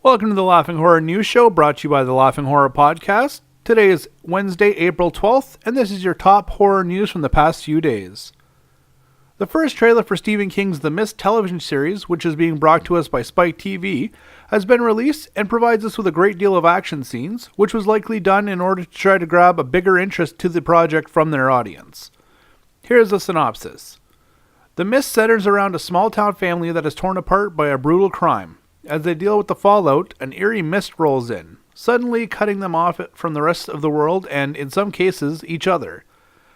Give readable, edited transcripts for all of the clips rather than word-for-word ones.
Welcome to the Laughing Horror News Show, brought to you by the Laughing Horror Podcast. Today is Wednesday, April 12th, and this is your top horror news from the past few days. The first trailer for Stephen King's The Mist television series, which is being brought to us by Spike TV, has been released and provides us with a great deal of action scenes, which was likely done in order to try to grab a bigger interest to the project from their audience. Here's a synopsis. The Mist centers around a small-town family that is torn apart by a brutal crime. As they deal with the fallout, an eerie mist rolls in, suddenly cutting them off from the rest of the world and, in some cases, each other.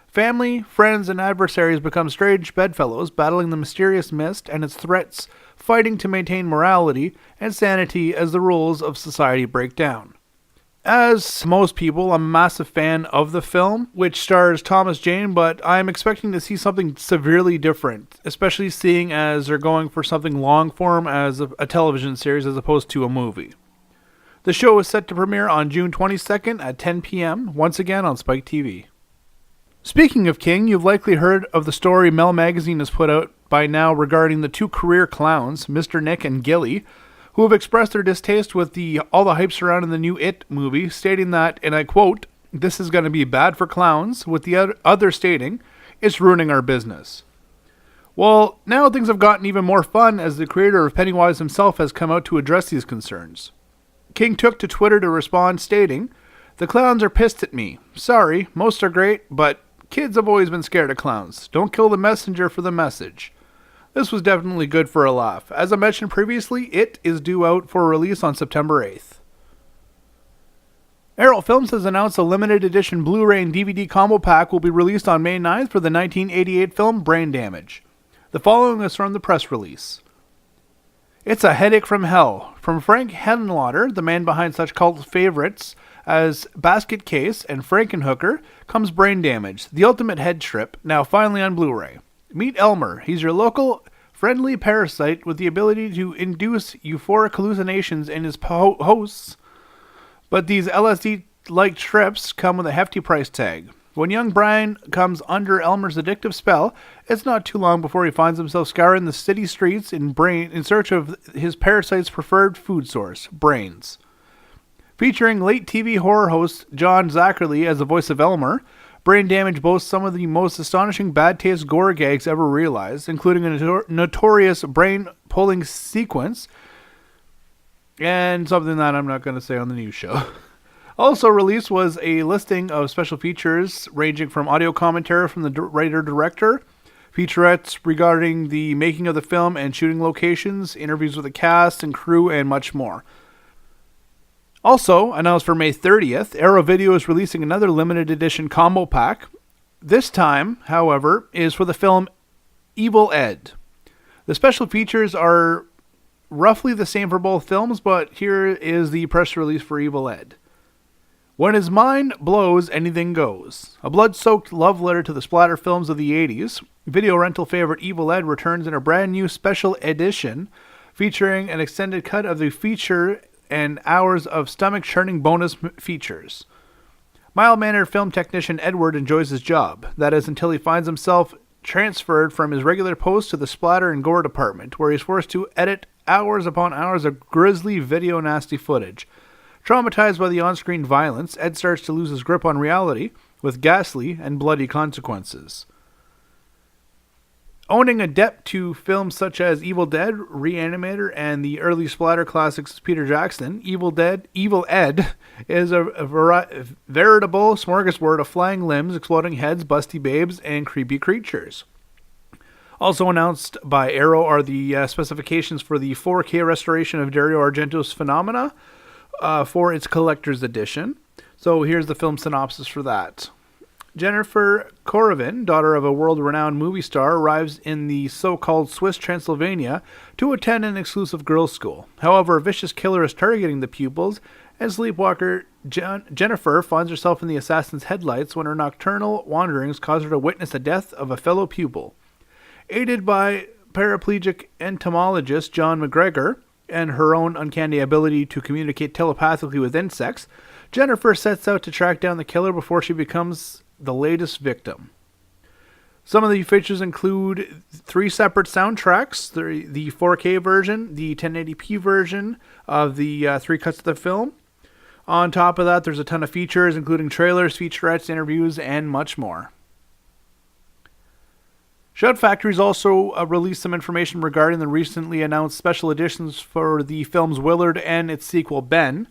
Family, friends, and adversaries become strange bedfellows, battling the mysterious mist and its threats, fighting to maintain morality and sanity as the rules of society break down. As most people, I'm a massive fan of the film, which stars Thomas Jane, but I'm expecting to see something severely different, especially seeing as they're going for something long-form as a television series as opposed to a movie. The show is set to premiere on June 22nd at 10 p.m., once again on Spike TV. Speaking of King, you've likely heard of the story Mel Magazine has put out by now regarding the two career clowns, Mr. Nick and Gilly, who have expressed their distaste with all the hype surrounding the new It movie, stating that, and I quote, "This is going to be bad for clowns," with the other stating, "It's ruining our business." Well, now things have gotten even more fun as the creator of Pennywise himself has come out to address these concerns. King took to Twitter to respond, stating, "The clowns are pissed at me. Sorry, most are great, but kids have always been scared of clowns. Don't kill the messenger for the message." This was definitely good for a laugh. As I mentioned previously, It is due out for release on September 8th. Arrow Films has announced a limited edition Blu-ray and DVD combo pack will be released on May 9th for the 1988 film Brain Damage. The following is from the press release. It's a headache from hell. From Frank Henlotter, the man behind such cult favorites as Basket Case and Frankenhooker, comes Brain Damage, the ultimate head strip, now finally on Blu-ray. Meet Elmer. He's your local, friendly parasite with the ability to induce euphoric hallucinations in his hosts, but these LSD-like strips come with a hefty price tag. When young Brian comes under Elmer's addictive spell, it's not too long before he finds himself scouring the city streets in search of his parasite's preferred food source, brains. Featuring late TV horror host John Zacherle as the voice of Elmer, Brain Damage boasts some of the most astonishing bad taste gore gags ever realized, including a notorious brain-pulling sequence, and something that I'm not going to say on the news show. Also released was a listing of special features ranging from audio commentary from the writer-director, featurettes regarding the making of the film and shooting locations, interviews with the cast and crew, and much more. Also, announced for May 30th, Arrow Video is releasing another limited edition combo pack. This time, however, is for the film Evil Ed. The special features are roughly the same for both films, but here is the press release for Evil Ed. When his mind blows, anything goes. A blood-soaked love letter to the splatter films of the 80s, video rental favorite Evil Ed returns in a brand new special edition featuring an extended cut of the feature and hours of stomach-churning bonus features. Mild-mannered film technician Edward enjoys his job. That is, until he finds himself transferred from his regular post to the splatter and gore department, where he's forced to edit hours upon hours of grisly video nasty footage. Traumatized by the on-screen violence, Ed starts to lose his grip on reality, with ghastly and bloody consequences. Owning a debt to films such as Evil Dead, Reanimator, and the early splatter classics Peter Jackson, Evil Ed is a veritable smorgasbord of flying limbs, exploding heads, busty babes, and creepy creatures. Also announced by Arrow are the specifications for the 4K restoration of Dario Argento's Phenomena for its collector's edition. So here's the film synopsis for that. Jennifer Korovin, daughter of a world-renowned movie star, arrives in the so-called Swiss Transylvania to attend an exclusive girls' school. However, a vicious killer is targeting the pupils, and sleepwalker Jennifer finds herself in the assassin's headlights when her nocturnal wanderings cause her to witness the death of a fellow pupil. Aided by paraplegic entomologist John McGregor and her own uncanny ability to communicate telepathically with insects, Jennifer sets out to track down the killer before she becomes the latest victim. Some of the features include 3 separate soundtracks, the 4K version, the 1080p version of the 3 cuts of the film. On top of that, there's a ton of features, including trailers, featurettes, interviews, and much more. Shout Factory's also released some information regarding the recently announced special editions for the films Willard and its sequel Ben,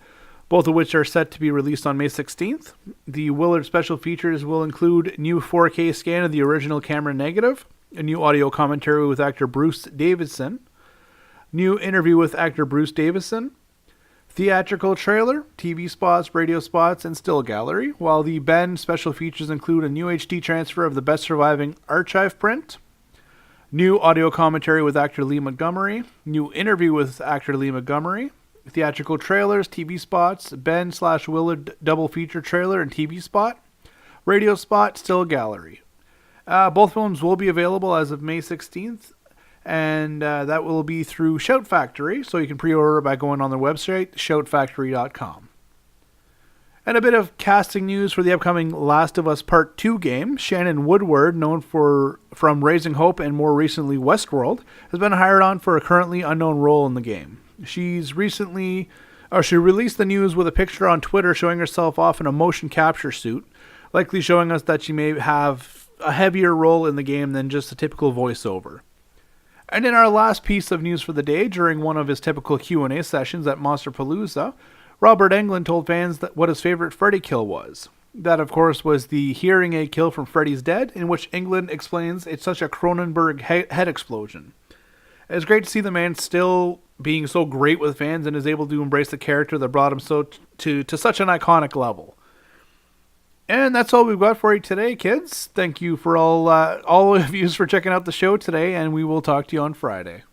both of which are set to be released on May 16th. The Willard special features will include new 4K scan of the original camera negative, a new audio commentary with actor Bruce Davison, new interview with actor Bruce Davison, theatrical trailer, TV spots, radio spots, and still gallery, while the Ben special features include a new HD transfer of the best surviving archive print, new audio commentary with actor Lee Montgomery, new interview with actor Lee Montgomery, theatrical trailers, TV spots, Ben/Willard double feature trailer and TV spot, radio spot, still gallery. Both films will be available as of May 16th, and that will be through Shout Factory, so you can pre-order by going on their website, shoutfactory.com. And a bit of casting news for the upcoming Last of Us Part 2 game. Shannon Woodward, known from Raising Hope and more recently Westworld, has been hired on for a currently unknown role in the game. She released the news with a picture on Twitter showing herself off in a motion capture suit, likely showing us that she may have a heavier role in the game than just a typical voiceover. And in our last piece of news for the day, during one of his typical Q&A sessions at Monsterpalooza, Robert Englund told fans that what his favorite Freddy kill was. That, of course, was the hearing aid kill from Freddy's Dead, in which Englund explains it's such a Cronenberg head explosion. It's great to see the man still being so great with fans and is able to embrace the character that brought him to such an iconic level. And that's all we've got for you today, kids. Thank you for all of you for checking out the show today, and we will talk to you on Friday.